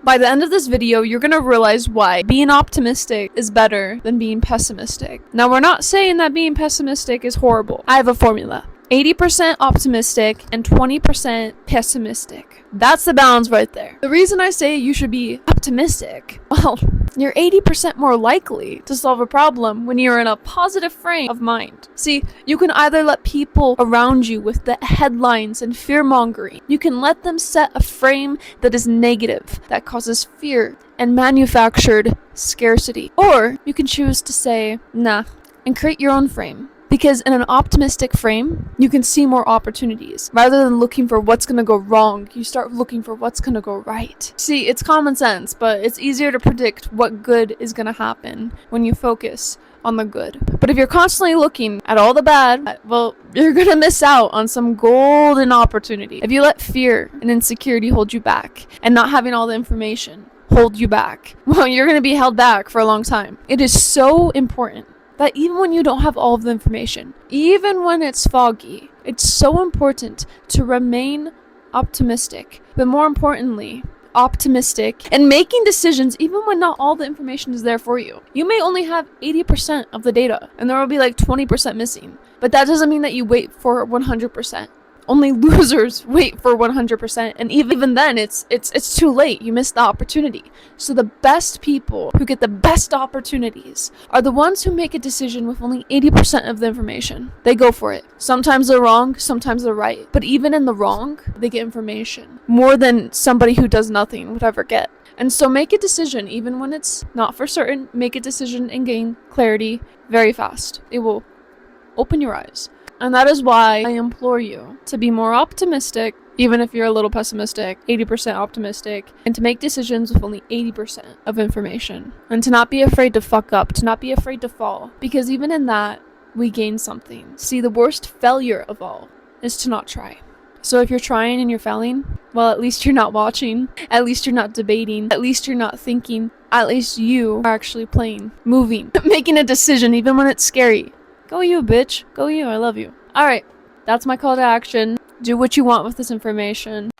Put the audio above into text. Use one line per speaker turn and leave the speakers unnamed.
By the end of this video, you're gonna realize why being optimistic is better than being pessimistic. Now, we're not saying that being pessimistic is horrible. I have a formula. 80% optimistic and 20% pessimistic. That's the balance right there. The reason I say you should be optimistic, well, you're 80% more likely to solve a problem when you're in a positive frame of mind. See, you can either let people around you with the headlines and fear-mongering. You can let them set a frame that is negative, that causes fear and manufactured scarcity. Or you can choose to say, nah, and create your own frame. Because in an optimistic frame, you can see more opportunities. Rather than looking for what's gonna go wrong, you start looking for what's gonna go right. See, it's common sense, but it's easier to predict what good is gonna happen when you focus on the good. But if you're constantly looking at all the bad, well, you're gonna miss out on some golden opportunity. If you let fear and insecurity hold you back, and not having all the information hold you back, well, you're gonna be held back for a long time. It is so important that even when you don't have all of the information, even when it's foggy, it's so important to remain optimistic. But more importantly, optimistic and making decisions even when not all the information is there for you. You may only have 80% of the data and there will be like 20% missing. But that doesn't mean that you wait for 100%. Only losers wait for 100%, and even then it's too late. You missed the opportunity. So the best people who get the best opportunities are the ones who make a decision with only 80% of the information. They go for it. Sometimes they're wrong, sometimes they're right. But even in the wrong, they get information. More than somebody who does nothing would ever get. And so make a decision, even when it's not for certain. Make a decision and gain clarity very fast. It will open your eyes. And that is why I implore you to be more optimistic, even if you're a little pessimistic, 80% optimistic, and to make decisions with only 80% of information. And to not be afraid to fuck up, to not be afraid to fall. Because even in that, we gain something. See, the worst failure of all is to not try. So if you're trying and you're failing, well, at least you're not watching. At least you're not debating. At least you're not thinking. At least you are actually playing, moving, making a decision, even when it's scary. Go you, bitch. Go you. I love you. Alright, that's my call to action. Do what you want with this information.